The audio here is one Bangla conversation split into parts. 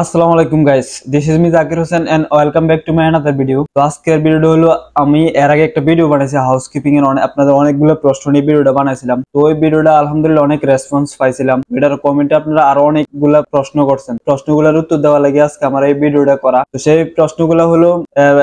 আসসালামু আলাইকুম guys, this is me Zakir Hossain and welcome back to my another video. তো আজকের ভিডিওটা হলো আমি এর আগে একটা ভিডিও বানাইছি হাউসকিপিং এর, আপনাদের অনেকগুলো প্রশ্ন নিয়ে ভিডিওটা বানাইছিলাম। তো ওই ভিডিওটা আলহামদুলিল্লাহ অনেক রেসপন্স পাইছিলাম। এটার কমেন্টে আপনারা আরো অনেকগুলা প্রশ্ন করছেন, প্রশ্নগুলোর উত্তর দেওয়া লাগে আজকে আমার এই ভিডিওটা করা। তো সেই প্রশ্নগুলো হলো,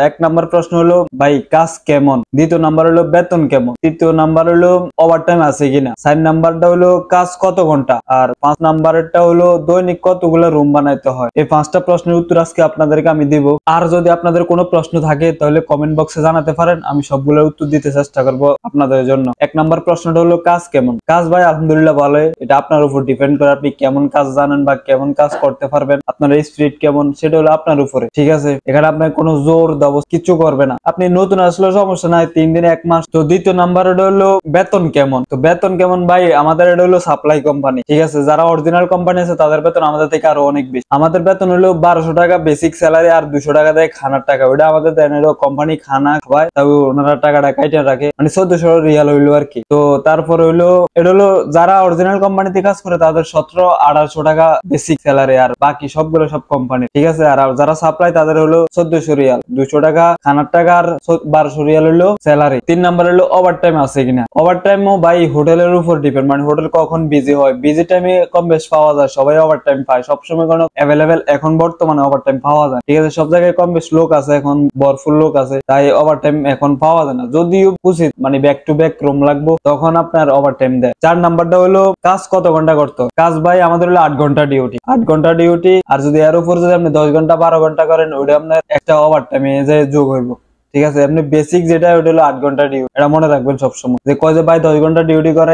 এক নাম্বার প্রশ্ন হলো ভাই কাজ কেমন, দ্বিতীয় নাম্বার হলো বেতন কেমন, তৃতীয় নাম্বার হলো ওভারটাইম আছে কিনা, চার নাম্বারটা হলো কাজ কত ঘন্টা, আর পাঁচ নাম্বারটা হলো দৈনিক কতগুলো রুম বানাইতে হয়। এই পাঁচটা প্রশ্নের উত্তর আজকে আপনাদেরকে আমি দিব। আর যদি আপনাদের কোনো প্রশ্ন থাকে তাহলে কমেন্ট বক্সে জানাতে পারেন, আমি সবগুলোর উত্তর দিতে চেষ্টা করব আপনাদের জন্য। এক নাম্বার প্রশ্নটা হলো কাজ কেমন। কাজ ভাই আলহামদুলিল্লাহ ভালো, এটা আপনার উপর ডিপেন্ড করে আপনি কেমন কাজ জানেন বা কেমন কাজ করতে পারবেন, আপনার স্পিড কেমন সেটা হলো আপনার উপরে, ঠিক আছে। এখানে আপনার কোনো জোর দেব কিছু করবে না, আপনি নতুন আসলে সমস্যা নাই, 3 দিন 1 মাস। তো দ্বিতীয় নাম্বার হলো বেতন কেমন। তো বেতন কেমন ভাই, আমাদের এটা হলো সাপ্লাই কোম্পানি, ঠিক আছে। যারা অরিজিনাল কোম্পানি আছে তাদের বেতন আমাদের থেকে আরো অনেক বেশি। আমাদের বেতন হলো 1200 টাকা বেসিক স্যালারি, আর 200 টাকা দেয় খানার টাকা। ওটা আমাদের দেন, কোম্পানি খানা খাওয়ায়, তবে ওনারা টাকাটা কাইটা রাখে, মানে 1400 রিয়াল হইলো আর কি। তো তারপরে হলো এটা হলো যারা অরিজিনাল কোম্পানিতে কাজ করে তাদের 1700-1800 টাকা বেসিক স্যালারি, আর বাকি সবগুলো সব কোম্পানি, ঠিক আছে। আর যারা সাপ্লাই তাদের হলো 1400 রিয়াল, 200 টাকা খানার টাকা, আর 1200 রিয়াল হলো স্যালারি। 3 নাম্বার হলো ওভারটাইম আছে কিনা। ওভারটাইমও ভাই হোটেলের উপর ডিপেন্ড, মানে হোটেল কখন বিজি হয়, বিজি টাইমে কম বেশ পাওয়া যায়, সবাই ওভারটাইম পায়, সবসময় কোনো অ্যাভেলেবেল এখন বর্তমানে ওভারটাইম পাওয়া যায়, ঠিক আছে। সব জায়গায় কম বেশ লোক আছে, এখন ভরপুর লোক আছে, তাই ওভারটাইম এখন পাওয়া যায় না। যদিও উচিত, মানে ব্যাক টু ব্যাক রুম লাগবো তখন আপনার ওভারটাইম দেয়। 4 নাম্বারটা হলো কাজ কত ঘন্টা করতে হয়। কাজ ভাই আমাদের হলো 8 ঘন্টা ডিউটি, 8 ঘন্টা ডিউটি। আর যদি এর উপর যদি আপনি 10 ঘন্টা 12 ঘন্টা করেন, ওটা আপনার একটা ওভারটাইমে যে যোগ হইব, ঠিক আছে। আপনি বেসিক যেটা ওটা হলো 8 ঘন্টা ডিউটি, এটা মনে রাখবেন সবসময়। যে কয় যে ভাই 10 ঘন্টা ডিউটি করে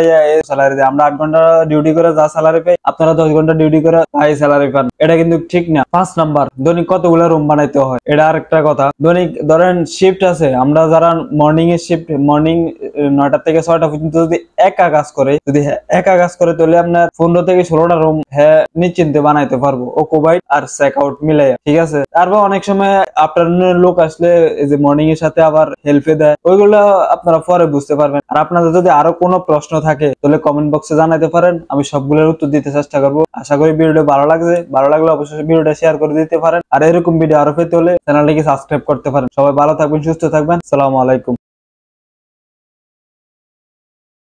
স্যালারি দেয়, আমরা 8 ঘন্টা ডিউটি করে যা স্যালারি পাই আপনারা 10 ঘন্টা ডিউটি করে তাই স্যালারি পান, এটা কিন্তু ঠিক না। 5 নাম্বার দৈনিক কতগুলো রুম বানাইতে হয়, এটা আর একটা কথা। দৈনিক ধরেন শিফট আছে, আমরা যারা মর্নিং এর শিফট, মর্নিং 9টা থেকে 6টা পর্যন্ত যদি একা কাজ করে, তাহলে আপনার 15 থেকে 16টা রুম হ্যাঁ নিশ্চিন্তে বানাইতে পারবো, ও কোভাইড আর চেক আউট মিলাই, ঠিক আছে। তারপর অনেক সময় আফটারনুনের লোক আসলে এই যে মর্নিং এর সাথে আবার হেল্পে দেয়, ওইগুলো আপনারা পরে বুঝতে পারবেন। আর আপনাদের যদি আরো কোনো প্রশ্ন থাকে তাহলে কমেন্ট বক্সে জানাতে পারেন, আমি সবগুলোর উত্তর দিতে চেষ্টা করবো। আশা করি ভিডিওটা ভালো লাগলে অবশ্যই ভিডিওটা শেয়ার করে দিতে পারেন। আর এরকম ভিডিও আরো পেতে হলে চ্যানেলটিকে সাবস্ক্রাইব করতে পারেন। সবাই ভালো থাকবেন, সুস্থ থাকবেন, আসসালামু আলাইকুম।